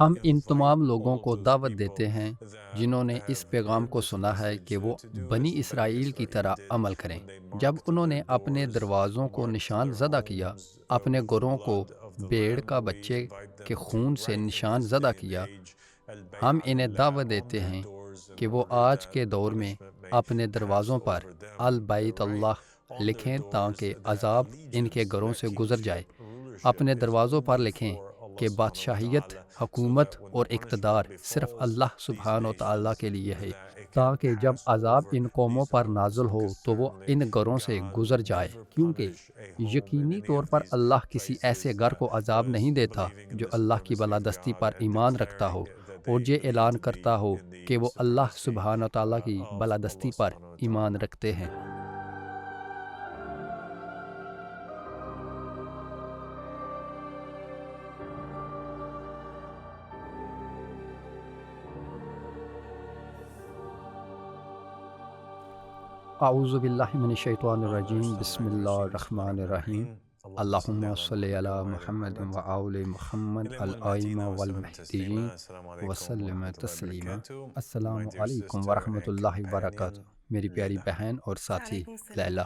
ہم ان تمام لوگوں کو دعوت دیتے ہیں جنہوں نے اس پیغام کو سنا ہے کہ وہ بنی اسرائیل کی طرح عمل کریں۔ جب انہوں نے اپنے دروازوں کو نشان زدہ کیا، اپنے گھروں کو بھیڑ کا بچے کے خون سے نشان زدہ کیا، ہم انہیں دعوت دیتے ہیں کہ وہ آج کے دور میں اپنے دروازوں پر البیت اللہ لکھیں تاکہ عذاب ان کے گھروں سے گزر جائے۔ اپنے دروازوں پر لکھیں کہ بادشاہیت، حکومت اور اقتدار صرف اللہ سبحانہ و تعالیٰ کے لیے ہے، تاکہ جب عذاب ان قوموں پر نازل ہو تو وہ ان گھروں سے گزر جائے، کیونکہ یقینی طور پر اللہ کسی ایسے گھر کو عذاب نہیں دیتا جو اللہ کی بالادستی پر ایمان رکھتا ہو اور یہ اعلان کرتا ہو کہ وہ اللہ سبحانہ و تعالیٰ کی بالادستی پر ایمان رکھتے ہیں۔ اعوذ باللہ من الشیطان الرجیم، بسم اللہ الرحمن الرحیم۔ اللہم صلی علی محمد و آل محمد الائمہ والمہدیین وسلم تسلیما۔ السلام علیکم ورحمۃ اللہ وبرکاتہ، میری پیاری بہن اور ساتھی لیلا۔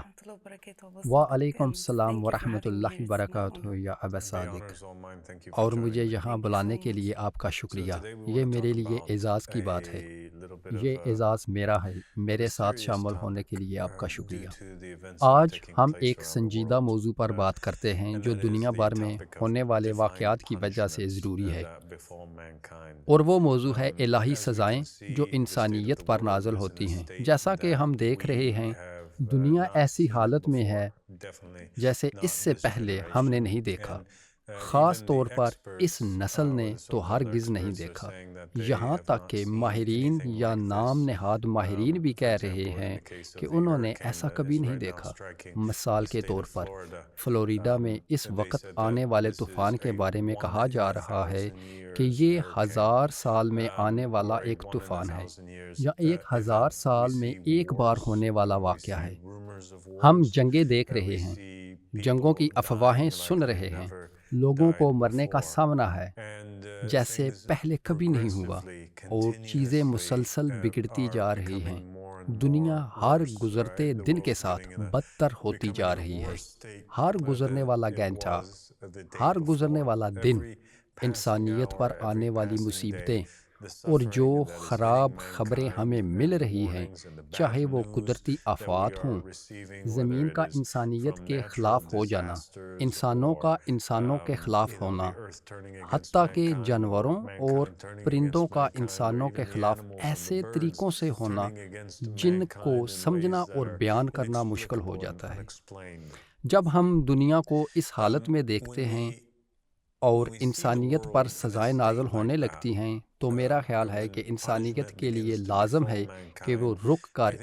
وعلیکم السلام ورحمۃ اللہ وبرکاتہ یا ابا صادق، اور مجھے یہاں بلانے کے لیے آپ کا شکریہ۔ یہ میرے لیے اعزاز کی بات ہے، یہ اعزاز میرا ہے۔ میرے ساتھ شامل ہونے کے لیے آپ کا شکریہ۔ آج ہم ایک سنجیدہ موضوع پر بات کرتے ہیں جو دنیا بھر میں ہونے والے واقعات کی وجہ سے ضروری ہے، اور وہ موضوع ہے الہی سزائیں جو انسانیت پر نازل ہوتی ہیں۔ جیسا کہ ہم دیکھ رہے ہیں، دنیا ایسی حالت میں ہے جیسے اس سے پہلے ہم نے نہیں دیکھا، خاص طور پر اس نسل نے تو ہرگز نہیں دیکھا۔ یہاں تک کہ ماہرین یا نام نہاد ماہرین بھی کہہ رہے ہیں کہ انہوں نے ایسا کبھی نہیں دیکھا۔ مثال کے طور پر فلوریڈا میں اس وقت آنے والے طوفان کے بارے میں کہا جا رہا ہے کہ یہ 1000 سال میں آنے والا ایک طوفان ہے، یا 1000 سال میں ایک بار ہونے والا واقعہ ہے۔ ہم جنگیں دیکھ رہے ہیں، جنگوں کی افواہیں سن رہے ہیں، لوگوں کو مرنے کا سامنا ہے جیسے پہلے کبھی نہیں ہوا، اور چیزیں مسلسل بگڑتی جا رہی ہیں۔ دنیا ہر گزرتے دن کے ساتھ بدتر ہوتی جا رہی ہے۔ ہر گزرنے والا گھنٹہ، ہر گزرنے والا دن انسانیت پر آنے والی مصیبتیں اور جو خراب خبریں ہمیں مل رہی ہیں، چاہے وہ قدرتی آفات ہوں، زمین کا انسانیت کے خلاف ہو جانا، انسانوں کا انسانوں کے خلاف ہونا، حتیٰ کہ جانوروں اور پرندوں کا انسانوں کے خلاف ایسے طریقوں سے ہونا جن کو سمجھنا اور بیان کرنا مشکل ہو جاتا ہے۔ جب ہم دنیا کو اس حالت میں دیکھتے ہیں اور انسانیت پر سزائیں نازل ہونے لگتی ہیں، تو میرا خیال ہے کہ انسانیت کے لیے لازم ہے کہ وہ رک کر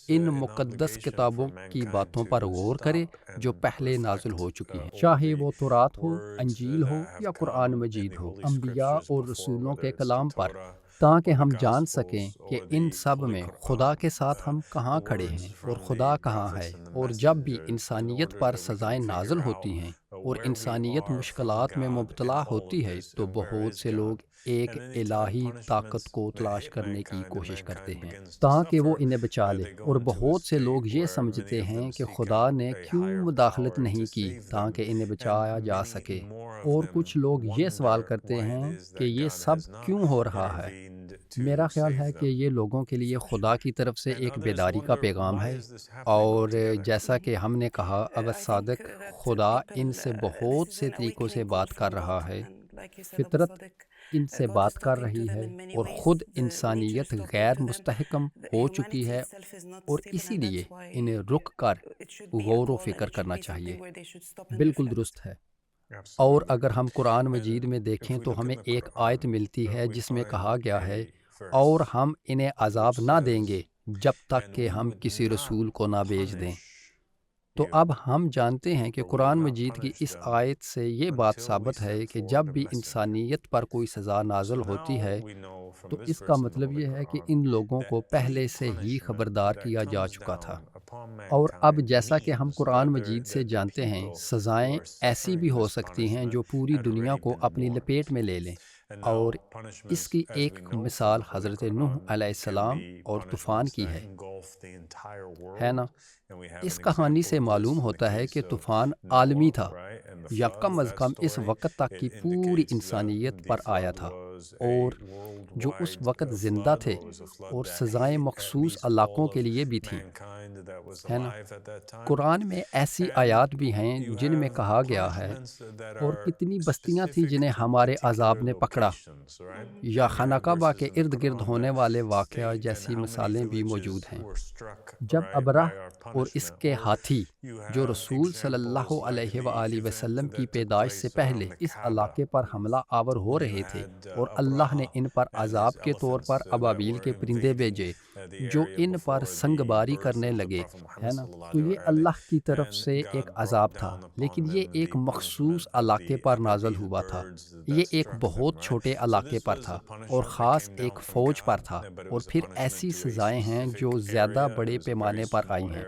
ان مقدس کتابوں کی باتوں پر غور کرے جو پہلے نازل ہو چکی ہیں، چاہے وہ تورات ہو، انجیل ہو یا قرآن مجید ہو، انبیاء اور رسولوں کے کلام پر، تاکہ ہم جان سکیں کہ ان سب میں خدا کے ساتھ ہم کہاں کھڑے ہیں اور خدا کہاں ہے۔ اور جب بھی انسانیت پر سزائیں نازل ہوتی ہیں اور انسانیت مشکلات میں مبتلا ہوتی ہے، تو بہت سے لوگ ایک الہی طاقت کو تلاش کرنے کی کوشش کرتے ہیں تاکہ وہ انہیں بچا لے، اور بہت سے لوگ یہ سمجھتے ہیں کہ خدا نے کیوں مداخلت نہیں کی تاکہ انہیں بچایا جا سکے، اور کچھ لوگ یہ سوال کرتے ہیں کہ یہ سب کیوں ہو رہا ہے۔ میرا خیال ہے کہ یہ لوگوں کے لیے خدا کی طرف سے ایک بیداری کا پیغام ہے، اور جیسا کہ ہم نے کہا، اب صادق خدا ان سے بہت سے طریقوں سے بات کر رہا ہے۔ فطرت ان سے بات کر رہی ہے، اور خود انسانیت غیر مستحکم ہو چکی ہے، اور اسی لیے انہیں رک کر غور و فکر کرنا چاہیے۔ بالکل درست ہے۔ اور اگر ہم قرآن مجید میں دیکھیں تو ہمیں ایک آیت ملتی ہے جس میں کہا گیا ہے، اور ہم انہیں عذاب نہ دیں گے جب تک کہ ہم کسی رسول کو نہ بھیج دیں۔ تو اب ہم جانتے ہیں کہ قرآن مجید کی اس آیت سے یہ بات ثابت ہے کہ جب بھی انسانیت پر کوئی سزا نازل ہوتی ہے تو اس کا مطلب یہ ہے کہ ان لوگوں کو پہلے سے ہی خبردار کیا جا چکا تھا۔ اور اب جیسا کہ ہم قرآن مجید سے جانتے ہیں، سزائیں ایسی بھی ہو سکتی ہیں جو پوری دنیا کو اپنی لپیٹ میں لے لیں۔ اور اس کی ایک مثال حضرت نوح علیہ السلام اور طوفان کی ہے نا۔ اس کہانی سے معلوم ہوتا ہے کہ طوفان عالمی تھا، یا کم از کم اس وقت تک کی پوری انسانیت پر آیا تھا، اور جو اس وقت زندہ تھے، اور سزائیں مخصوص علاقوں کے لیے بھی تھیں، ہے نا۔ قرآن میں ایسی آیات بھی ہیں جن میں کہا گیا ہے، اور کتنی بستیاں تھیں جنہیں ہمارے عذاب نے پکڑا، یا خانہ کعبہ کے ارد گرد ہونے والے واقعہ جیسی مثالیں بھی موجود ہیں۔ جب ابرہ اور اس کے ہاتھی، جو رسول صلی اللہ علیہ وآلہ وسلم کی پیدائش سے پہلے اس علاقے پر حملہ آور ہو رہے تھے، اور اللہ نے ان پر عذاب کے طور پر ابابیل کے پرندے بھیجے جو ان پر سنگ باری کرنے لگے، ہے نا، تو یہ اللہ کی طرف سے ایک عذاب تھا، لیکن یہ ایک مخصوص علاقے پر نازل ہوا تھا۔ یہ ایک بہت چھوٹے علاقے پر تھا، اور خاص ایک فوج پر تھا، اور پھر ایسی سزائیں ہیں جو زیادہ بڑے پیمانے پر آئی ہیں،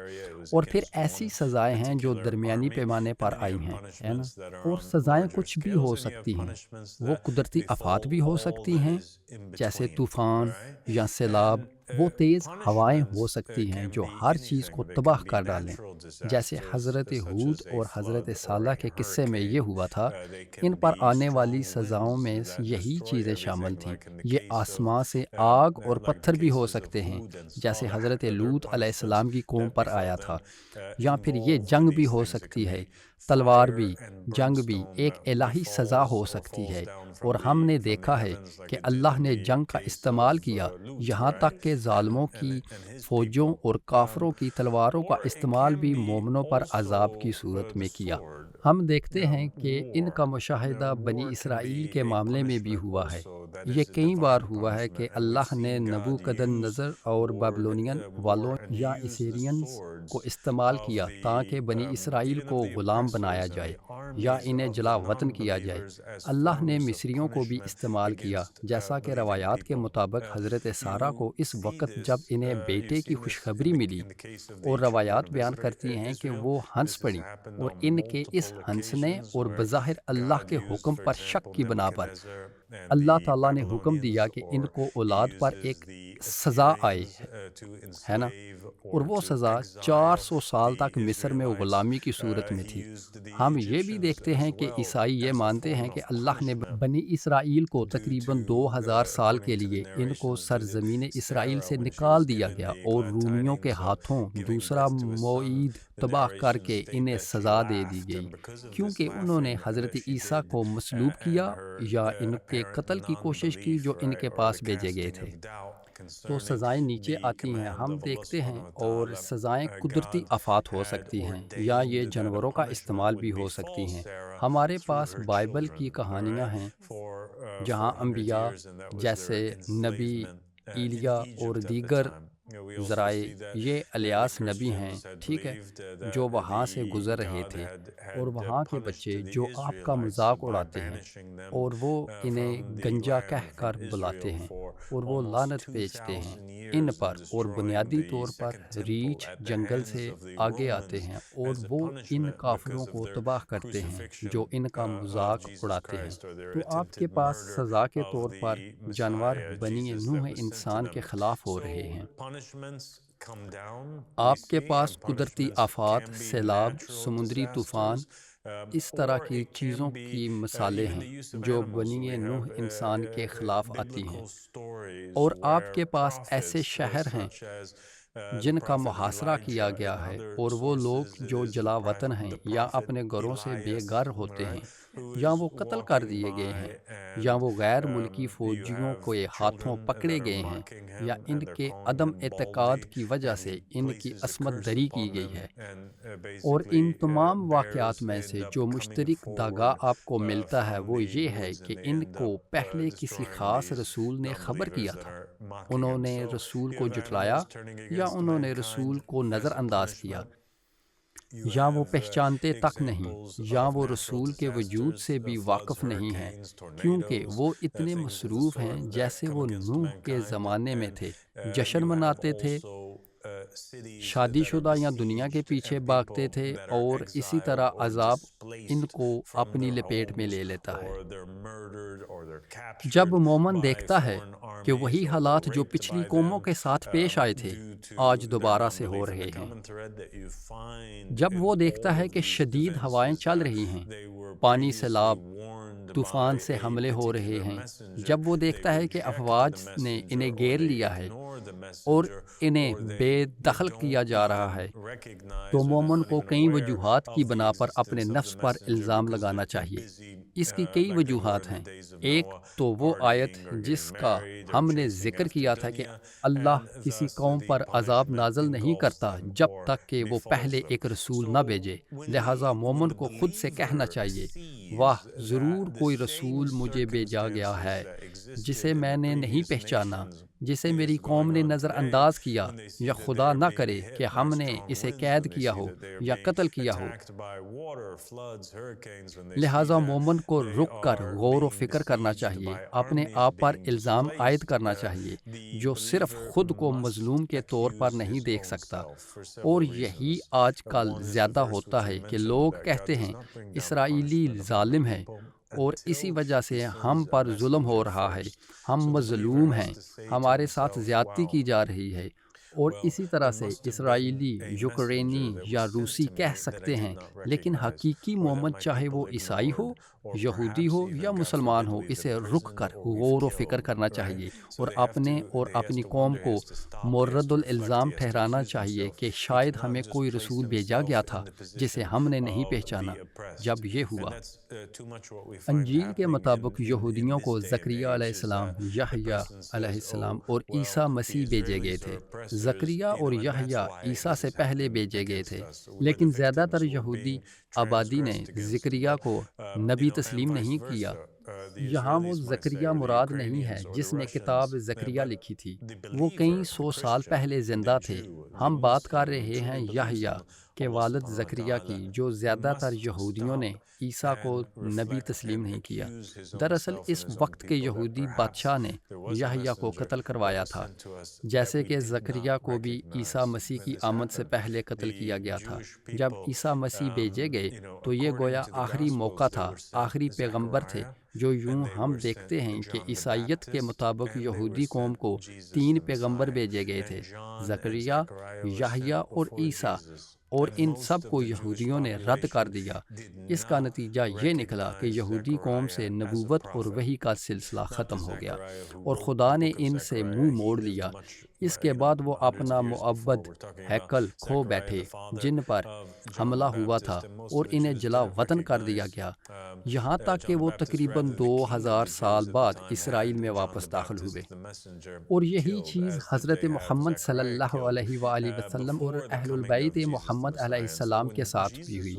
اور پھر ایسی سزائیں ہیں جو درمیانی پیمانے پر آئی ہیں، ہے نا۔ اور سزائیں کچھ بھی ہو سکتی ہیں، وہ قدرتی آفات بھی ہو سکتی ہیں جیسے طوفان یا سیلاب، وہ تیز ہوائیں ہو سکتی ہیں جو ہر چیز کو تباہ کر ڈالیں، جیسے حضرت ہود اور حضرت صالح کے قصے میں یہ ہوا تھا۔ ان پر آنے والی سزاؤں میں یہی چیزیں شامل تھیں۔ یہ آسمان سے آگ اور پتھر بھی ہو سکتے ہیں، جیسے حضرت لوط علیہ السلام کی قوم پر آیا تھا، یا پھر یہ جنگ بھی ہو سکتی ہے، تلوار بھی، جنگ بھی ایک الہی سزا ہو سکتی ہے۔ اور ہم نے دیکھا ہے کہ اللہ نے جنگ کا استعمال کیا، یہاں تک کہ ظالموں کی فوجوں اور کافروں کی تلواروں کا استعمال بھی مومنوں پر عذاب کی صورت میں کیا۔ ہم دیکھتے ہیں کہ ان کا مشاہدہ بنی اسرائیل کے معاملے میں بھی ہوا ہے۔ یہ کئی بار ہوا ہے کہ اللہ نے نبوکدن نظر اور بیبلونین والوں یا اسیرینز کو استعمال کیا تاکہ بنی اسرائیل کو غلام بنایا جائے یا انہیں جلا وطن کیا جائے۔ اللہ نے مصریوں کو بھی استعمال کیا، جیسا کہ روایات کے مطابق حضرت سارہ کو اس وقت جب انہیں بیٹے کی خوشخبری ملی، اور روایات بیان کرتی ہیں کہ وہ ہنس پڑی، اور ان کے اس ہنسنے اور بظاہر اللہ کے حکم پر شک کی بنا پر اللہ تعالیٰ نے حکم دیا کہ ان کو اولاد پر ایک سزا آئے، ہے نا، اور وہ سزا 400 سال تک مصر میں غلامی کی صورت میں تھی۔ ہم یہ بھی دیکھتے ہیں کہ عیسائی یہ مانتے ہیں کہ اللہ نے بنی اسرائیل کو تقریباً 2000 سال کے لیے ان کو سرزمین اسرائیل سے نکال دیا گیا، اور رومیوں کے ہاتھوں دوسرا موعید تباہ کر کے انہیں سزا دے دی گئی، کیونکہ انہوں نے حضرت عیسیٰ کو مصلوب کیا یا ان کے قتل کی کوشش کی جو ان کے پاس بھیجے گئے تھے۔ تو سزائیں نیچے آتی ہیں، ہم دیکھتے ہیں، اور سزائیں قدرتی آفات ہو سکتی ہیں، یا یہ جانوروں کا استعمال بھی ہو سکتی ہیں۔ ہمارے پاس بائبل کی کہانیاں ہیں جہاں انبیاء جیسے نبی ایلیا اور دیگر ذرائع، یہ الیاس نبی ہیں، ٹھیک ہے، جو وہاں سے گزر رہے تھے، اور وہاں کے بچے جو آپ کا مذاق اڑاتے ہیں، اور وہ انہیں گنجا کہہ کر بلاتے ہیں، اور وہ لعنت بھیجتے ہیں ان پر، اور بنیادی طور پر ریچھ جنگل سے آگے آتے ہیں، اور وہ ان کافروں کو تباہ کرتے ہیں جو ان کا مذاق اڑاتے ہیں۔ تو آپ کے پاس سزا کے طور پر جانور بنی نوح انسان کے خلاف ہو رہے ہیں۔ آپ کے پاس قدرتی آفات، سیلاب، سمندری طوفان، اس طرح کی چیزوں کی مثالیں ہیں جو بنی نوح انسان کے خلاف آتی ہیں، اور آپ کے پاس ایسے شہر ہیں جن کا محاصرہ کیا گیا ہے، اور وہ لوگ جو جلا وطن ہیں یا اپنے گھروں سے بے گھر ہوتے ہیں، یا وہ قتل کر دیے گئے ہیں، یا وہ غیر ملکی فوجیوں کے ہاتھوں پکڑے گئے ہیں، یا ان کے عدم اعتقاد کی وجہ سے ان کی عصمت دری کی گئی ہے۔ اور ان تمام واقعات میں سے جو مشترک داغا آپ کو ملتا ہے وہ یہ ہے کہ ان کو پہلے کسی خاص رسول نے خبر کیا تھا، انہوں نے رسول کو جھٹلایا، یا انہوں نے رسول کو نظر انداز کیا، یا وہ پہچانتے تک نہیں، یا وہ رسول کے وجود سے بھی واقف نہیں ہیں، کیونکہ وہ اتنے مصروف ہیں جیسے وہ نوح کے زمانے میں تھے، جشن مناتے تھے، شادی شدہ یا دنیا کے پیچھے بھاگتے تھے، اور اسی طرح عذاب ان کو اپنی لپیٹ میں لے لیتا ہے۔ جب مومن دیکھتا ہے کہ وہی حالات جو پچھلی قوموں کے ساتھ پیش آئے تھے آج دوبارہ سے ہو رہے ہیں، جب وہ دیکھتا ہے کہ شدید ہوائیں چل رہی ہیں، پانی سیلاب، طوفان سے حملے ہو رہے ہیں، جب وہ دیکھتا ہے کہ افواج نے انہیں گھیر لیا ہے اور انہیں بے دخل کیا جا رہا ہے، تو مومن کو کئی وجوہات کی بنا پر اپنے نفس پر الزام لگانا چاہیے۔ اس کی کئی وجوہات ہیں۔ ایک تو وہ آیت جس کا ہم نے ذکر کیا تھا کہ اللہ کسی قوم پر عذاب نازل نہیں کرتا جب تک کہ وہ پہلے ایک رسول نہ بھیجے، لہٰذا مومن کو خود سے کہنا چاہیے، واہ، ضرور کوئی رسول مجھے بھیجا گیا ہے جسے میں نے نہیں پہچانا، جسے میری قوم نے نظر انداز کیا، یا خدا نہ کرے کہ ہم نے اسے قید کیا ہو یا قتل کیا ہو۔ لہٰذا مومن کو رک کر غور و فکر کرنا چاہیے، اپنے آپ پر الزام عائد کرنا چاہیے، جو صرف خود کو مظلوم کے طور پر نہیں دیکھ سکتا۔ اور یہی آج کل زیادہ ہوتا ہے کہ لوگ کہتے ہیں اسرائیلی ظالم ہے، اور اسی وجہ سے ہم پر ظلم ہو رہا ہے، ہم مظلوم ہیں، ہمارے ساتھ زیادتی کی جا رہی ہے۔ اور اسی طرح سے اسرائیلی، یوکرینی یا روسی کہہ سکتے ہیں، لیکن حقیقی مومن چاہے وہ عیسائی ہو، یہودی ہو یا مسلمان ہو، اسے رک کر غور و فکر کرنا چاہیے اور اپنے اور اپنی قوم کو مورد الالزام ٹھہرانا چاہیے کہ شاید ہمیں کوئی رسول بھیجا گیا تھا جسے ہم نے نہیں پہچانا۔ جب یہ ہوا، انجیل کے مطابق یہودیوں کو زکریا علیہ السلام، یحییٰ علیہ السلام اور عیسیٰ مسیح بھیجے گئے تھے۔ زکریا اور یحییٰ عیسیٰ سے پہلے بھیجے گئے تھے، لیکن زیادہ تر یہودی آبادی نے زکریا کو نبی تسلیم نہیں کیا۔ یہاں وہ زکریا مراد نہیں ہے جس نے کتاب زکریا لکھی تھی، وہ کئی سو سال پہلے زندہ تھے۔ ہم بات کر رہے ہیں یحییٰ کے والد زکریا کی، جو زیادہ تر یہودیوں نے عیسیٰ کو نبی تسلیم نہیں کیا۔ دراصل اس وقت کے یہودی بادشاہ نے یحییٰ کو قتل کروایا تھا، جیسے کہ زکریا کو بھی عیسیٰ مسیح کی آمد سے پہلے قتل کیا گیا تھا۔ جب عیسیٰ مسیح بھیجے گئے تو یہ گویا آخری موقع تھا، آخری پیغمبر تھے، جو یوں ہم دیکھتے ہیں کہ عیسائیت کے مطابق یہودی قوم کو 3 پیغمبر بھیجے گئے تھے، زکریا، یحییٰ اور عیسیٰ، اور ان سب کو یہودیوں نے رد کر دیا۔ اس کا نتیجہ یہ نکلا کہ یہودی قوم سے نبوت اور وحی کا سلسلہ ختم ہو گیا، اور خدا نے ان سے منہ موڑ لیا۔ اس کے بعد وہ اپنا معبد ہیکل کھو بیٹھے، جن پر حملہ ہوا تھا، اور انہیں جلا وطن کر دیا گیا، یہاں تک کہ وہ تقریباً 2000 سال بعد اسرائیل میں واپس داخل ہوئے۔ اور یہی چیز حضرت محمد صلی اللہ علیہ وآلہ وسلم اور اہل البیت محمد علیہ السلام کے ساتھ بھی ہوئی،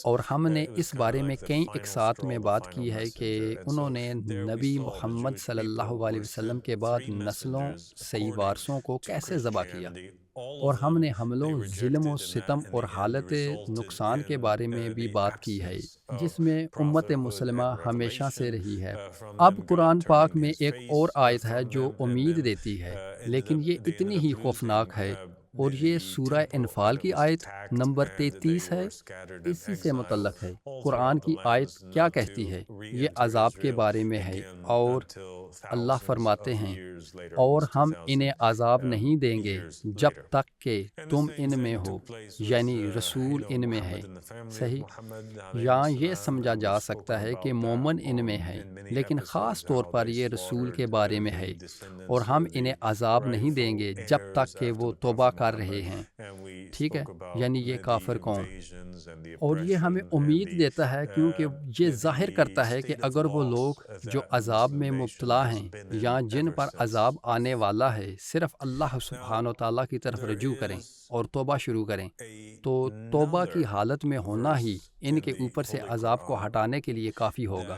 اور ہم نے اس بارے میں کئی اقساط میں بات کی ہے کہ انہوں نے نبی محمد صلی اللہ علیہ وسلم کے بعد نسلوں صحیح وارثوں کو کیسے ذبح کیا، اور ہم نے حملوں، ظلم و ستم اور حالت نقصان کے بارے میں بھی بات کی ہے جس میں امت مسلمہ ہمیشہ سے رہی ہے۔ اب قرآن پاک میں ایک اور آیت ہے جو امید دیتی ہے، لیکن یہ اتنی ہی خوفناک ہے، اور یہ سورہ انفال کی آیت نمبر 33 ہے، اسی سے متعلق ہے۔ قرآن کی آیت کیا کہتی ہے؟ یہ عذاب کے بارے میں ہے، اور اللہ فرماتے ہیں، اور ہم انہیں عذاب نہیں دیں گے جب تک کہ تم ان میں ہو، یعنی رسول ان میں ہے۔ صحیح، یہاں یہ سمجھا جا سکتا ہے کہ مومن ان میں ہے، لیکن خاص طور پر یہ رسول کے بارے میں ہے، اور ہم انہیں عذاب نہیں دیں گے جب تک کہ وہ توبہ کر رہے ہیں۔ ٹھیک ہے، یعنی یہ کافر قوم۔ اور یہ ہمیں امید دیتا ہے کیونکہ یہ ظاہر کرتا ہے کہ اگر وہ لوگ جو عذاب میں مبتلا ہیں یا جن پر عذاب آنے والا ہے صرف اللہ سبحانہ وتعالیٰ کی طرف رجوع کریں اور توبہ شروع کریں، تو توبہ کی حالت میں ہونا ہی ان کے اوپر سے عذاب کو ہٹانے کے لیے کافی ہوگا۔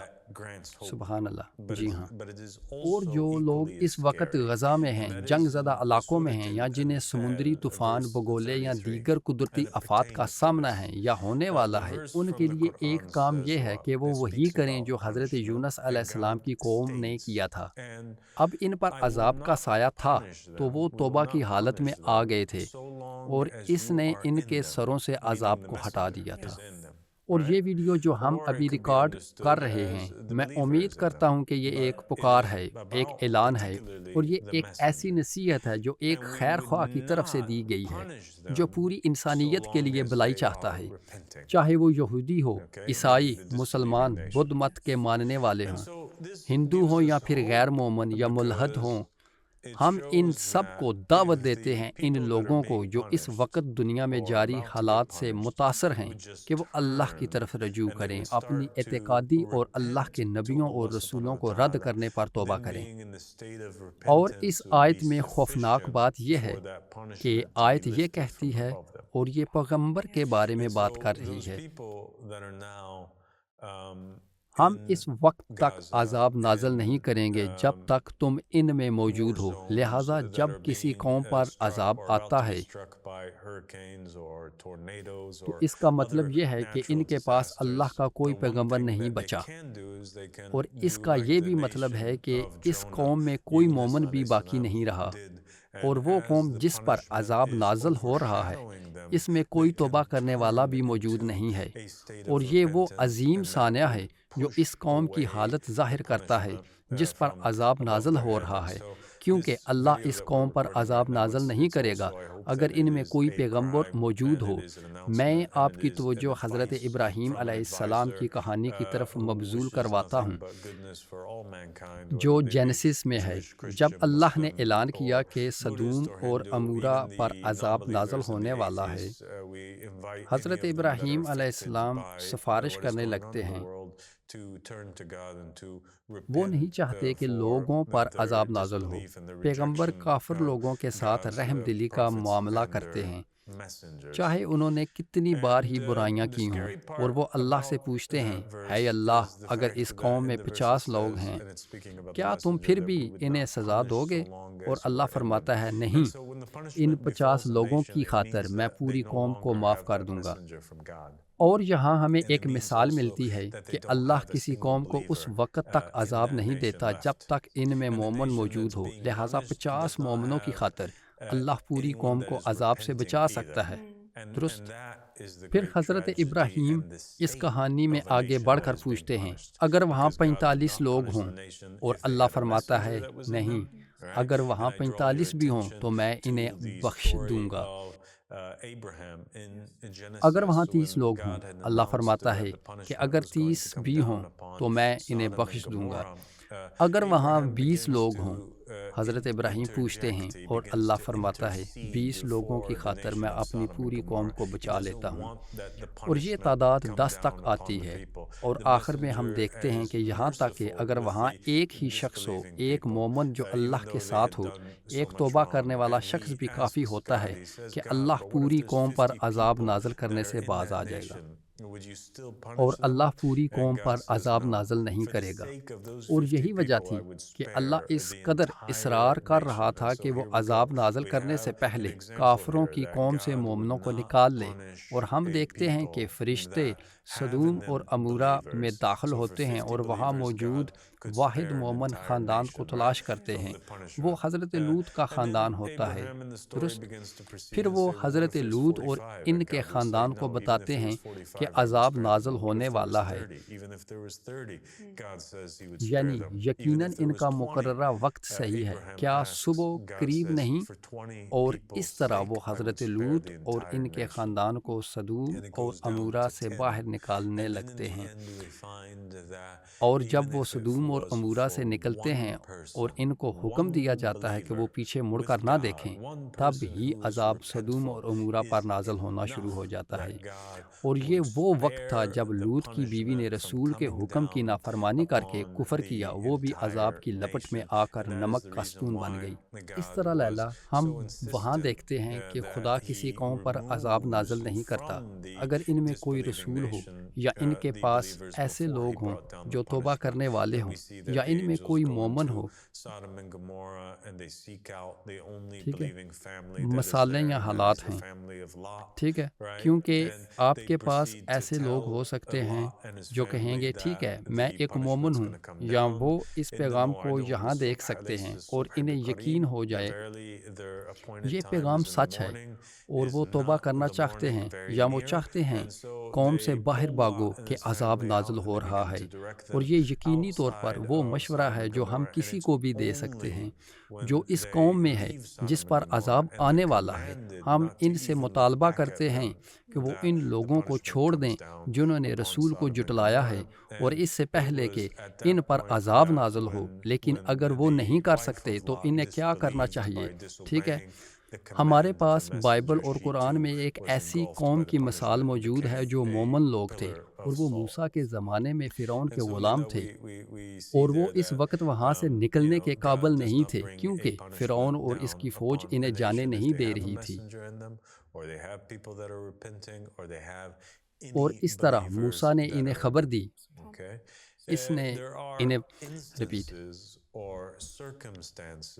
سبحان اللہ، جی ہاں۔ اور جو لوگ اس وقت غزہ میں ہیں، جنگ زدہ علاقوں میں ہیں، یا جنہیں سمندری طوفان، بگولے یا دیگر قدرتی آفات کا سامنا ہے یا ہونے والا ہے، ان کے لیے ایک کام یہ ہے کہ وہ وہی کریں جو حضرت یونس علیہ السلام کی قوم نے کیا تھا۔ اب ان پر عذاب کا سایہ تھا تو وہ توبہ کی حالت میں آ گئے تھے، اور اس نے ان کے سروں سے عذاب کو ہٹا دیا تھا۔ اور یہ ویڈیو جو ہم ابھی ریکارڈ کر رہے ہیں، میں امید کرتا ہوں کہ یہ ایک پکار ہے، ایک اعلان ہے، اور یہ ایک ایسی نصیحت ہے جو ایک خیر خواہ کی طرف سے دی گئی ہے، جو پوری انسانیت کے لیے بھلائی چاہتا ہے، چاہے وہ یہودی ہو، عیسائی، مسلمان، بدھ مت کے ماننے والے ہوں، ہندو ہوں یا پھر غیر مومن یا ملحد ہوں۔ ہم ان سب کو دعوت دیتے ہیں، ان لوگوں کو جو اس وقت دنیا میں جاری حالات سے متاثر ہیں، کہ وہ اللہ کی طرف رجوع کریں، اپنی اعتقادی اور اللہ کے نبیوں اور رسولوں کو رد کرنے پر توبہ کریں۔ اور اس آیت میں خوفناک بات یہ ہے کہ آیت یہ کہتی ہے، اور یہ پیغمبر کے بارے میں بات کر رہی ہے، ہم اس وقت تک عذاب نازل نہیں کریں گے جب تک تم ان میں موجود ہو، لہٰذا جب کسی قوم پر عذاب آتا ہے تو اس کا مطلب یہ ہے کہ ان کے پاس اللہ کا کوئی پیغمبر نہیں بچا، اور اس کا یہ بھی مطلب ہے کہ اس قوم میں کوئی مومن بھی باقی نہیں رہا، اور وہ قوم جس پر عذاب نازل ہو رہا ہے اس میں کوئی توبہ کرنے والا بھی موجود نہیں ہے۔ اور یہ وہ عظیم سانحہ ہے جو اس قوم کی حالت ظاہر کرتا ہے جس پر عذاب نازل ہو رہا ہے، کیونکہ اللہ اس قوم پر عذاب نازل نہیں کرے گا اگر ان میں کوئی پیغمبر موجود ہو۔ میں آپ کی توجہ حضرت ابراہیم علیہ السلام کی کہانی کی طرف مبذول کرواتا ہوں، جو جینیسس میں ہے، جب اللہ نے اعلان کیا کہ سدوم اور عمورہ پر عذاب نازل ہونے والا ہے۔ حضرت ابراہیم علیہ السلام سفارش کرنے لگتے ہیں، وہ نہیں چاہتے کہ لوگوں پر عذاب نازل ہو۔ پیغمبر کافر لوگوں کے ساتھ رحم دلی کا معاملہ کرتے ہیں، چاہے انہوں نے کتنی بار ہی برائیاں کی ہوں، اور وہ اللہ سے پوچھتے ہیں، اے اللہ، اگر اس قوم میں 50 لوگ ہیں، کیا تم پھر بھی انہیں سزا دو گے؟ اور اللہ فرماتا ہے، نہیں، ان 50 لوگوں کی خاطر میں پوری قوم کو معاف کر دوں گا۔ اور یہاں ہمیں ایک مثال ملتی ہے کہ اللہ کسی قوم کو اس وقت تک عذاب نہیں دیتا جب تک ان میں مومن موجود ہو، لہٰذا 50 مومنوں کی خاطر اللہ پوری قوم کو عذاب سے بچا سکتا ہے، درست؟ پھر حضرت ابراہیم اس کہانی میں آگے بڑھ کر پوچھتے ہیں، اگر وہاں 45 لوگ ہوں، اور اللہ فرماتا ہے، نہیں، اگر وہاں 45 بھی ہوں تو میں انہیں بخش دوں گا۔ اگر وہاں 30 لوگ ہوں، اللہ فرماتا ہے کہ اگر 30 بھی ہوں تو میں انہیں بخش دوں گا۔ اگر وہاں 20 لوگ ہوں، حضرت ابراہیم پوچھتے ہیں، اور اللہ فرماتا ہے، 20 لوگوں کی خاطر میں اپنی پوری قوم کو بچا لیتا ہوں، اور یہ تعداد 10 تک آتی ہے، اور آخر میں ہم دیکھتے ہیں کہ یہاں تک کہ اگر وہاں ایک ہی شخص ہو، ایک مومن جو اللہ کے ساتھ ہو، ایک توبہ کرنے والا شخص بھی کافی ہوتا ہے کہ اللہ پوری قوم پر عذاب نازل کرنے سے باز آ جائے گا، اور اللہ پوری قوم پر عذاب نازل نہیں کرے گا۔ اور یہی وجہ تھی کہ اللہ اس قدر اصرار کر رہا تھا کہ وہ عذاب نازل کرنے سے پہلے کافروں کی قوم سے مومنوں کو نکال لے۔ اور ہم دیکھتے ہیں کہ فرشتے سدوم اور عمورہ میں داخل ہوتے ہیں اور وہاں موجود واحد مومن خاندان کو تلاش کرتے ہیں، وہ حضرت لوط کا خاندان ہوتا ہے، درست؟ پھر وہ حضرت لوط اور ان کے خاندان کو بتاتے ہیں کہ عذاب نازل ہونے والا ہے، یعنی یقیناً ان کا مقررہ وقت صحیح ہے، کیا صبح قریب نہیں؟ اور اس طرح وہ حضرت لوط اور ان کے خاندان کو سدوم اور عمورہ سے باہر نکالنے لگتے ہیں، اور جب وہ سدوم اور عمورہ سے نکلتے ہیں اور ان کو حکم دیا جاتا ہے کہ وہ پیچھے مڑ کر نہ دیکھیں، تب ہی عذاب سدوم اور عمورہ پر نازل ہونا شروع ہو جاتا ہے۔ اور یہ وہ وقت تھا جب لوط کی بیوی نے رسول کے حکم کی نافرمانی کر کے کفر کیا، وہ بھی عذاب کی لپٹ میں آ کر نمک کا ستون بن گئی۔ اس طرح لیلا، ہم وہاں دیکھتے ہیں کہ خدا کسی قوم پر عذاب نازل نہیں کرتا اگر ان میں کوئی رسول ہو یا ان کے پاس ایسے لوگ ہوں جو توبہ کرنے والے ہوں، یا ان میں کوئی مومن ہو، ٹھیک ہے، مثالیں یا حالات ہیں، ٹھیک ہے، کیونکہ آپ کے پاس ایسے لوگ ہو سکتے ہیں جو کہیں گے ٹھیک ہے میں ایک مومن ہوں، یا وہ اس پیغام کو یہاں دیکھ سکتے ہیں اور انہیں یقین ہو جائے یہ پیغام سچ ہے اور وہ توبہ کرنا چاہتے ہیں، یا وہ چاہتے ہیں قوم سے باہر بھاگو کہ عذاب نازل ہو رہا ہے، اور یہ یقینی طور پر وہ مشورہ ہے جو ہم کسی کو بھی دے سکتے ہیں جو اس قوم میں ہے جس پر عذاب آنے والا ہے۔ ہم ان سے مطالبہ کرتے ہیں کہ وہ ان لوگوں کو چھوڑ دیں جنہوں نے رسول کو جھٹلایا ہے، اور اس سے پہلے کہ ان پر عذاب نازل ہو، لیکن اگر وہ نہیں کر سکتے تو انہیں کیا کرنا چاہیے؟ ٹھیک ہے، ہمارے پاس بائبل اور قرآن میں ایک ایسی قوم کی مثال موجود ہے جو مومن لوگ تھے، اور وہ موسیٰ کے زمانے میں فرعون کے غلام تھے، اور وہ اس وقت وہاں سے نکلنے کے قابل نہیں تھے کیونکہ فرعون اور اس کی فوج انہیں جانے نہیں دے رہی تھی، اور اس طرح موسیٰ نے انہیں خبر دی، اس نے انہیں رپیٹ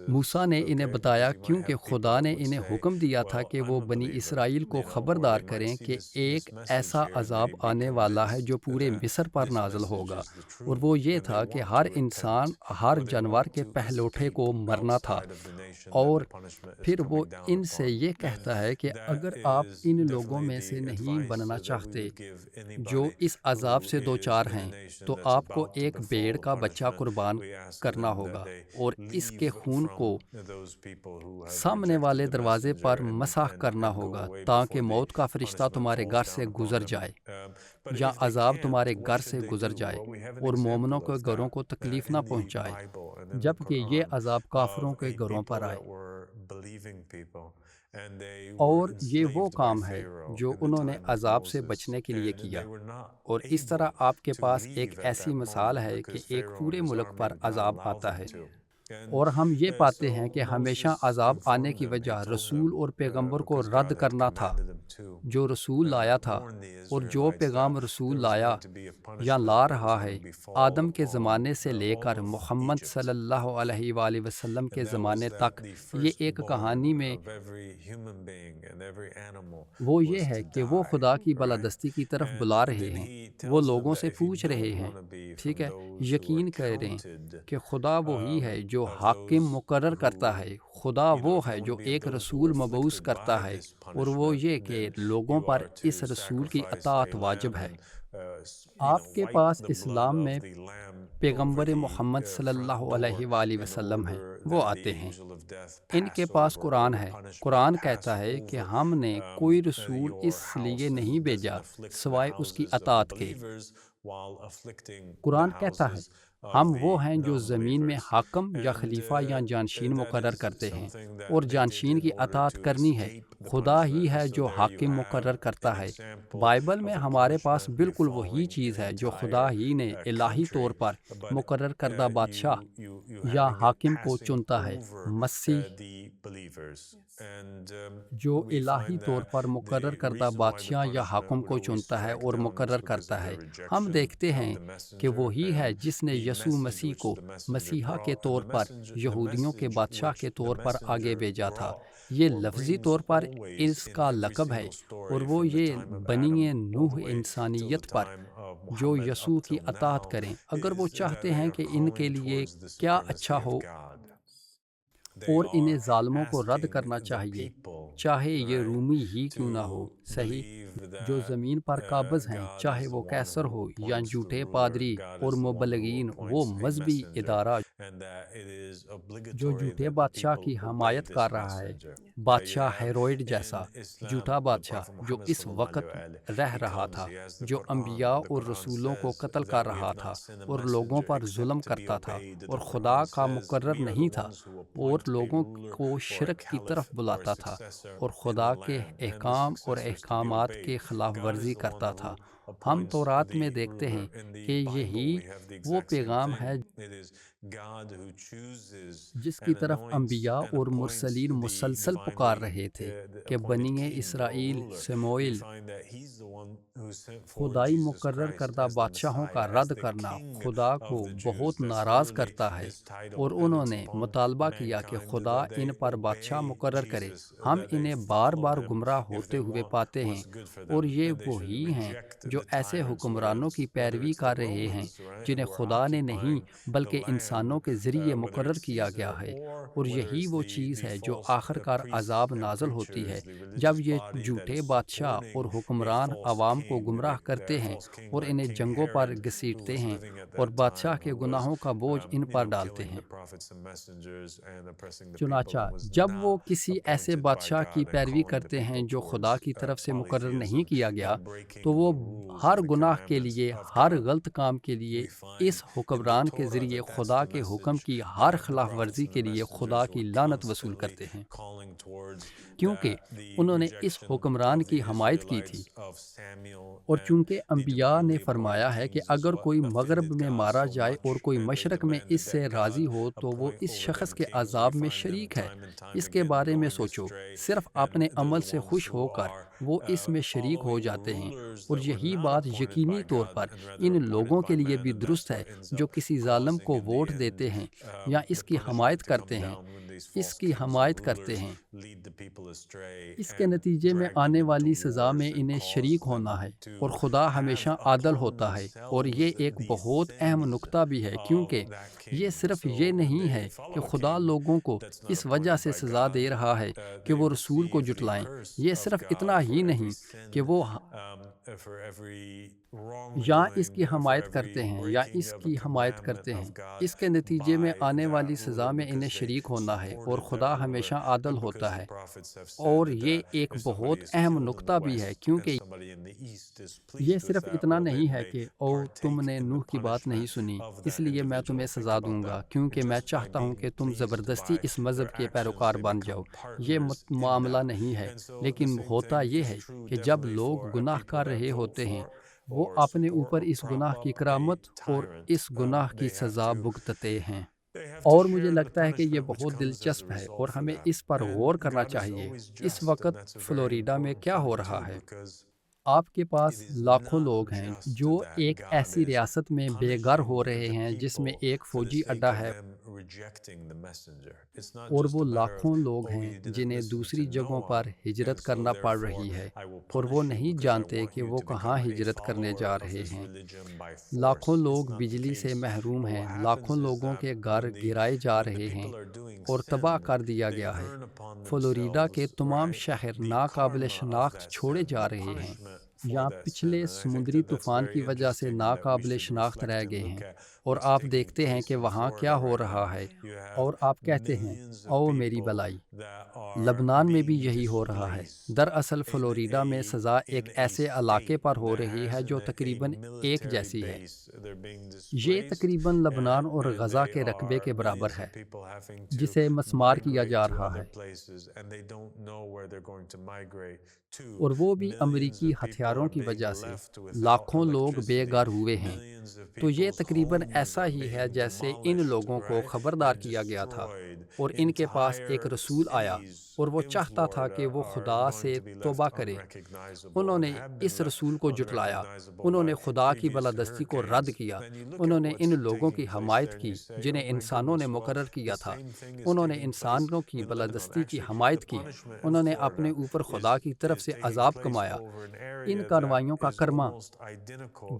موسیٰ نے انہیں بتایا کیونکہ خدا نے انہیں حکم دیا تھا کہ وہ بنی اسرائیل کو خبردار کریں کہ ایک ایسا عذاب آنے والا ہے جو پورے مصر پر نازل ہوگا، اور وہ یہ تھا کہ ہر انسان، ہر جانور کے پہلوٹے کو مرنا تھا۔ اور پھر وہ ان سے یہ کہتا ہے کہ اگر آپ ان لوگوں میں سے نہیں بننا چاہتے جو اس عذاب سے دوچار ہیں تو آپ کو ایک بھیڑ کا بچہ قربان کرنا ہوگا اور اس کے خون کو سامنے والے دروازے پر مسح کرنا ہوگا تاکہ موت کا فرشتہ تمہارے گھر سے گزر جائے یا عذاب تمہارے گھر سے گزر جائے اور مومنوں کے گھروں کو تکلیف نہ پہنچائے، جبکہ یہ عذاب کافروں کے گھروں پر آئے۔ اور یہ وہ کام ہے جو انہوں نے عذاب سے بچنے کے لیے کیا، اور اس طرح آپ کے پاس ایک ایسی مثال ہے کہ ایک پورے ملک پر عذاب آتا ہے، اور ہم یہ پاتے ہیں کہ ہمیشہ عذاب آنے کی وجہ رسول اور پیغمبر کو رد کرنا تھا جو رسول لایا تھا، اور جو پیغام رسول لایا یا لا رہا ہے آدم کے زمانے سے لے کر محمد صلی اللہ علیہ وآلہ وسلم کے زمانے تک، یہ ایک کہانی میں وہ یہ ہے کہ وہ خدا کی بالادستی کی طرف بلا رہے ہیں، وہ لوگوں سے پوچھ رہے ہیں، ٹھیک ہے، یقین کریں کہ خدا وہی ہے جو حاکم مقرر کرتا ہے، خدا وہ ہے جو ایک رسول مبعوث کرتا ہے، اور وہ یہ کہ لوگوں پر اس رسول کی اطاعت واجب ہے۔ آپ کے پاس اسلام میں پیغمبر محمد صلی اللہ علیہ وآلہ وسلم ہیں، وہ آتے ہیں، ان کے پاس قرآن ہے، قرآن کہتا ہے کہ ہم نے کوئی رسول اس لیے نہیں بھیجا سوائے اس کی اطاعت کے۔ قرآن کہتا ہے ہم وہ ہیں جو زمین میں حاکم یا خلیفہ یا جانشین مقرر کرتے ہیں، اور جانشین کی اطاعت کرنی ہے، خدا ہی ہے جو حاکم مقرر کرتا ہے۔ بائبل میں ہمارے پاس بالکل وہی چیز ہے جو خدا ہی نے الہی طور پر مقرر کردہ بادشاہ یا حاکم کو چنتا ہے، مسیح جو الہی طور پر مقرر کردہ بادشاہ یا حاکم کو چنتا ہے اور مقرر کرتا ہے۔ ہم دیکھتے ہیں کہ وہی ہے جس نے یسوع مسیح کو مسیحا کے طور پر یہودیوں کے بادشاہ کے طور پر آگے بھیجا تھا۔ یہ لفظی طور پر اس کا لقب ہے، اور وہ یہ بنی نوح انسانیت پر جو یسوع کی اطاعت کریں اگر وہ چاہتے ہیں کہ ان کے لیے کیا اچھا ہو، اور انہیں ظالموں کو رد کرنا چاہیے چاہے یہ رومی ہی کیوں نہ ہو، صحیح، جو زمین پر قابض ہیں، چاہے وہ قیصر ہو یا جھوٹے پادری اور مبلغین، وہ مذہبی ادارہ جو جھوٹے بادشاہ کی حمایت کر رہا ہے، بادشاہ ہیروڈ جیسا جھوٹا بادشاہ جو اس وقت رہ رہا تھا، جو انبیاء اور رسولوں کو قتل کر رہا تھا اور لوگوں پر ظلم کرتا تھا اور خدا کا مقرر نہیں تھا، اور لوگوں کو شرک کی طرف بلاتا تھا اور خدا کے احکام اور احکامات کے خلاف ورزی کرتا تھا، ہم تورات میں دیکھتے ہیں کہ یہی وہ پیغام ہے جس کی طرف انبیاء اور مرسلین مسلسل پکار رہے تھے کہ بنی اسرائیل سموئیل خدائی مقرر کردہ بادشاہوں کا رد کرنا خدا کو بہت ناراض کرتا ہے، اور انہوں نے مطالبہ کیا کہ خدا ان پر بادشاہ مقرر کرے۔ ہم انہیں بار بار گمراہ ہوتے ہوئے پاتے ہیں، اور یہ وہی ہیں جو ایسے حکمرانوں کی پیروی کر رہے ہیں جنہیں خدا نے نہیں بلکہ انسانوں کے ذریعے مقرر کیا گیا ہے، اور یہی وہ چیز ہے جو آخر کار عذاب نازل ہوتی ہے جب یہ جھوٹے بادشاہ اور حکمران عوام کو گمراہ کرتے ہیں اور انہیں جنگوں پر گھسیٹتے ہیں اور بادشاہ کے گناہوں کا بوجھ ان پر ڈالتے ہیں۔ چنانچہ جب وہ کسی ایسے بادشاہ کی پیروی کرتے ہیں جو خدا کی طرف سے مقرر نہیں کیا گیا، تو وہ ہر گناہ کے لیے، ہر غلط کام کے لیے اس حکمران کے ذریعے خدا کے حکم کی ہر خلاف ورزی کے لیے خدا کی لعنت وصول کرتے ہیں، کیونکہ انہوں نے اس حکمران کی حمایت کی تھی۔ اور چونکہ انبیاء نے فرمایا ہے کہ اگر کوئی مغرب میں مارا جائے اور کوئی مشرق میں اس سے راضی ہو تو وہ اس شخص کے عذاب میں شریک ہے۔ اس کے بارے میں سوچو، صرف اپنے عمل سے خوش ہو کر وہ اس میں شریک ہو جاتے ہیں، اور یہی بات یقینی طور پر ان لوگوں کے لیے بھی درست ہے جو کسی ظالم کو ووٹ دیتے ہیں یا اس کی حمایت کرتے ہیں، اس کے نتیجے میں آنے والی سزا میں انہیں شریک ہونا ہے، اور خدا ہمیشہ عادل ہوتا ہے۔ اور یہ ایک بہت اہم نکتہ بھی ہے، کیونکہ یہ صرف یہ نہیں ہے کہ خدا لوگوں کو اس وجہ سے سزا دے رہا ہے کہ وہ رسول کو جھٹلائیں، یہ صرف اتنا ہی نہیں کہ وہ یا اس کی حمایت کرتے ہیں، اس کے نتیجے میں آنے والی سزا میں انہیں شریک ہونا ہے، اور خدا ہمیشہ عادل ہوتا ہے۔ اور یہ ایک بہت اہم نکتہ بھی ہے، کیونکہ یہ صرف اتنا نہیں ہے کہ تم نے نوح کی بات نہیں سنی اس لیے میں تمہیں سزا دوں گا کیونکہ میں چاہتا ہوں کہ تم زبردستی اس مذہب کے پیروکار بن جاؤ۔ یہ معاملہ نہیں ہے، لیکن ہوتا یہ ہے کہ جب لوگ گناہ کر رہے ہوتے ہیں، وہ اپنے اوپر اس گناہ کی کرامت اور اس گناہ کی سزا بھگتتے ہیں۔ اور مجھے لگتا ہے کہ یہ بہت دلچسپ ہے اور ہمیں اس پر غور کرنا چاہیے۔ اس وقت فلوریڈا میں کیا ہو رہا ہے؟ آپ کے پاس لاکھوں لوگ ہیں جو ایک ایسی ریاست میں بے گھر ہو رہے ہیں جس میں ایک فوجی اڈہ ہے، اور وہ لاکھوں لوگ ہیں جنہیں دوسری جگہوں پر ہجرت کرنا پڑ رہی ہے، اور وہ نہیں جانتے کہ وہ کہاں ہجرت کرنے جا رہے ہیں۔ لاکھوں لوگ بجلی سے محروم ہیں، لاکھوں لوگوں کے گھر گرائے جا رہے ہیں اور تباہ کر دیا گیا ہے۔ فلوریڈا کے تمام شہر ناقابل شناخت چھوڑے جا رہے ہیں یا پچھلے سمندری طوفان کی وجہ سے ناقابل شناخت رہ گئے ہیں، اور آپ دیکھتے ہیں کہ وہاں کیا ہو رہا ہے، اور آپ کہتے ہیں او میری بلائی۔ لبنان میں بھی یہی ہو رہا ہے۔ دراصل فلوریڈا میں سزا ایک ایسے علاقے پر ہو رہی ہے جو تقریباً ایک جیسی ہے۔ یہ تقریباً لبنان اور غزہ کے رقبے کے برابر ہے جسے مسمار کیا جا رہا ہے، اور وہ بھی امریکی ہتھیاروں کی وجہ سے لاکھوں لوگ بے گھر ہوئے ہیں۔ تو یہ تقریباً ایسا ہی ہے جیسے ان لوگوں کو خبردار کیا گیا تھا، اور ان کے پاس ایک رسول آیا اور وہ چاہتا تھا کہ وہ خدا سے توبہ کرے۔ انہوں نے اس رسول کو جھٹلایا، انہوں نے خدا کی بالادستی کو رد کیا، انہوں نے ان لوگوں کی حمایت کی جنہیں انسانوں نے مقرر کیا تھا، انہوں نے انسانوں کی بالادستی کی حمایت کی، انہوں نے اپنے اوپر خدا کی طرف سے عذاب کمایا۔ ان کارروائیوں کا کرما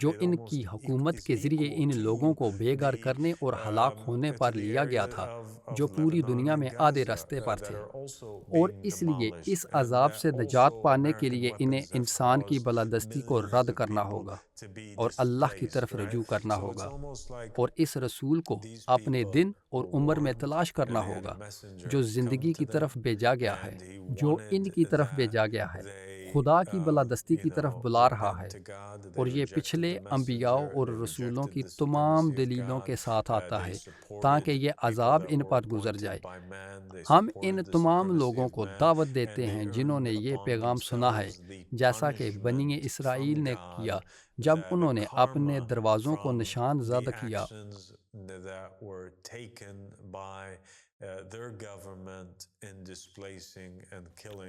جو ان کی حکومت کے ذریعے ان لوگوں کو بے گھر کرنے اور ہلاک ہونے پر لیا گیا تھا، جو پوری دنیا میں آدھے راستے پر تھے، اور اس لیے اس عذاب سے نجات پانے کے لیے انہیں انسان کی بالادستی کو رد کرنا ہوگا اور اللہ کی طرف رجوع کرنا ہوگا، اور اس رسول کو اپنے دن اور عمر میں تلاش کرنا ہوگا جو زندگی کی طرف بھیجا گیا ہے، جو ان کی طرف بھیجا گیا ہے، خدا کی بالادستی کی طرف بلا رہا ہے۔ اور یہ پچھلے انبیاء اور رسولوں کی تمام دلیلوں کے ساتھ آتا ہے تاکہ یہ عذاب ان پر گزر جائے۔ ہم ان تمام لوگوں کو دعوت دیتے ہیں جنہوں نے یہ پیغام سنا ہے، جیسا کہ بنی اسرائیل نے کیا، جب انہوں نے اپنے دروازوں کو نشان زد کیا،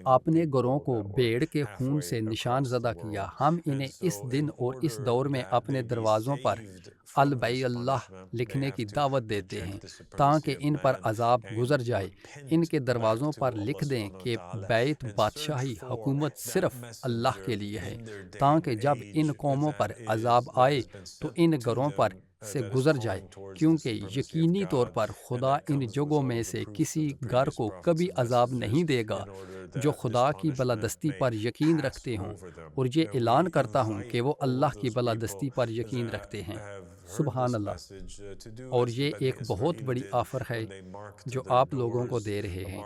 اپنے گھروں کو بھیڑ کے خون سے نشان زدہ کیا، ہم انہیں اس دن اور اس دور میں اپنے دروازوں پر البیع اللہ لکھنے کی دعوت دیتے ہیں تاکہ ان پر عذاب گزر جائے۔ ان کے دروازوں پر لکھ دیں کہ بیت بادشاہی حکومت صرف اللہ کے لیے ہے، تاکہ جب ان قوموں پر عذاب آئے تو ان گھروں پر سے گزر جائے، کیونکہ یقینی طور پر خدا ان جگہوں میں سے کسی گھر کو کبھی عذاب نہیں دے گا جو خدا کی بالادستی پر یقین رکھتے ہوں، اور یہ اعلان کرتا ہوں کہ وہ اللہ کی بالادستی پر یقین رکھتے ہیں۔ سبحان اللہ۔ اور یہ ایک بہت بڑی آفر ہے جو آپ لوگوں کو دے رہے ہیں۔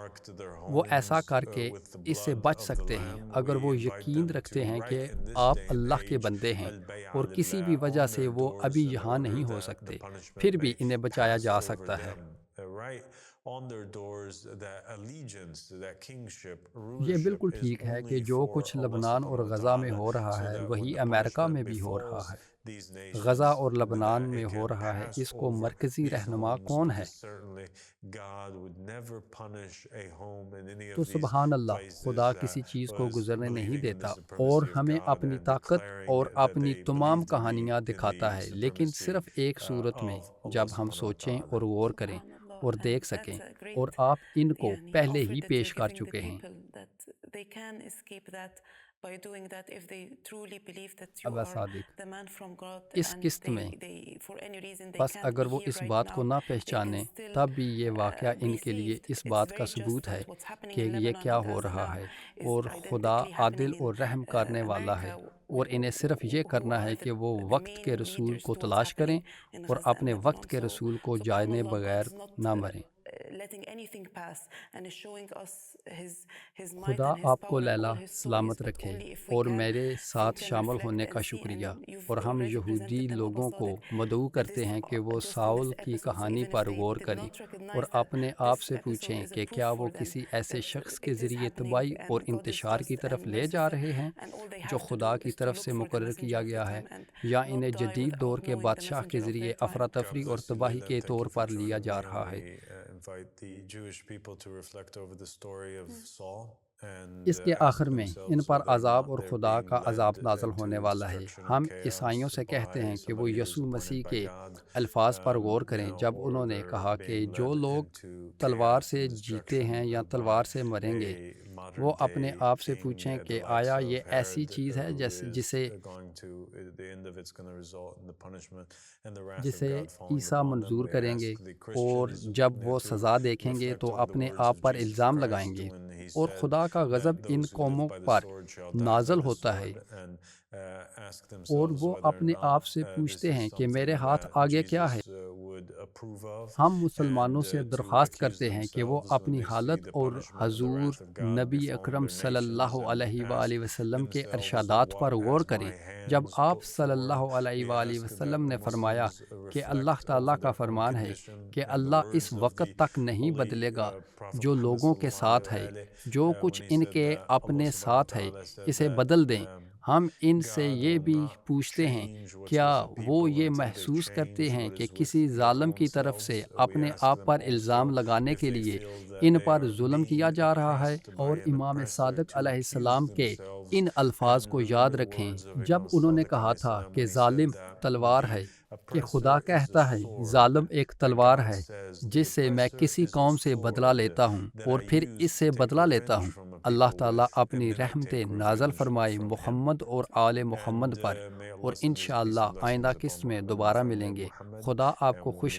وہ ایسا کر کے اس سے بچ سکتے ہیں اگر وہ یقین رکھتے ہیں کہ آپ اللہ کے بندے ہیں اور کسی بھی وجہ سے وہ ابھی یہاں نہیں ہو سکتے، پھر بھی انہیں بچایا جا سکتا ہے۔ یہ بالکل ٹھیک ہے کہ جو کچھ لبنان اور غزہ میں ہو رہا ہے وہی امریکہ میں بھی ہو رہا ہے۔ غزہ اور لبنان میں ہو رہا ہے، اس کو مرکزی رہنما کون ہے؟ تو سبحان اللہ، خدا کسی چیز کو گزرنے نہیں دیتا اور ہمیں اپنی طاقت اور اپنی تمام کہانیاں دکھاتا ہے، لیکن صرف ایک صورت میں، جب ہم سوچیں اور غور کریں اور دیکھ سکیں، اور آپ ان کو پہلے ہی پیش کر چکے ہیں۔ ابا صادق اس قسط میں، بس اگر وہ اس بات کو نہ پہچانیں تب بھی یہ واقعہ ان کے لیے اس بات کا ثبوت ہے کہ یہ کیا ہو رہا ہے، اور خدا عادل اور رحم کرنے والا ہے، اور انہیں صرف یہ کرنا ہے کہ وہ وقت کے رسول کو تلاش کریں اور اپنے وقت کے رسول کو جانے بغیر نہ مریں۔ خدا آپ کو لیلا سلامت رکھے، اور میرے ساتھ شامل ہونے کا شکریہ۔ اور ہم یہودی لوگوں کو مدعو کرتے ہیں کہ وہ ساؤل کی کہانی پر غور کریں اور اپنے آپ سے پوچھیں کہ کیا وہ کسی ایسے شخص کے ذریعے تباہی اور انتشار کی طرف لے جا رہے ہیں جو خدا کی طرف سے مقرر کیا گیا ہے، یا انہیں جدید دور کے بادشاہ کے ذریعے افراتفری اور تباہی کے طور پر لیا جا رہا ہے۔ اس کے آخر میں ان پر عذاب اور خدا کا عذاب نازل ہونے والا ہے۔ ہم عیسائیوں سے کہتے ہیں کہ وہ یسوع مسیح کے الفاظ پر غور کریں جب انہوں نے کہا کہ جو لوگ تلوار سے جیتے ہیں یا تلوار سے مریں گے، وہ اپنے آپ سے پوچھیں کہ آیا یہ ایسی چیز ہے جسے عیسیٰ منظور کریں گے، اور جب وہ سزا دیکھیں گے تو اپنے آپ پر الزام لگائیں گے، اور خدا کا غضب ان قوموں پر نازل ہوتا ہے، اور وہ اپنے آپ سے پوچھتے ہیں کہ میرے ہاتھ آگے کیا ہے۔ ہم مسلمانوں سے درخواست کرتے ہیں کہ وہ اپنی حالت اور حضور نبی اکرم صلی اللہ علیہ وآلہ وسلم کے ارشادات پر غور کریں۔ جب آپ صلی اللہ علیہ وآلہ وسلم نے فرمایا کہ اللہ تعالیٰ کا فرمان ہے کہ اللہ اس وقت تک نہیں بدلے گا جو لوگوں کے ساتھ ہے، جو کچھ ان کے اپنے ساتھ ہے اسے بدل دیں، ہم ان سے یہ بھی پوچھتے ہیں کیا وہ یہ محسوس کرتے ہیں کہ کسی ظالم کی طرف سے اپنے آپ پر الزام لگانے کے لیے ان پر ظلم کیا جا رہا ہے؟ اور امام صادق علیہ السلام کے ان الفاظ کو یاد رکھیں جب انہوں نے کہا تھا کہ ظالم تلوار ہے، کہ خدا کہتا ہے ظالم ایک تلوار ہے جس سے میں کسی قوم سے بدلہ لیتا ہوں اور پھر اس سے بدلہ لیتا ہوں۔ اللہ تعالیٰ اپنی رحمتیں نازل فرمائے محمد اور آل محمد پر، اور انشاءاللہ آئندہ قسط میں دوبارہ ملیں گے۔ خدا آپ کو خوش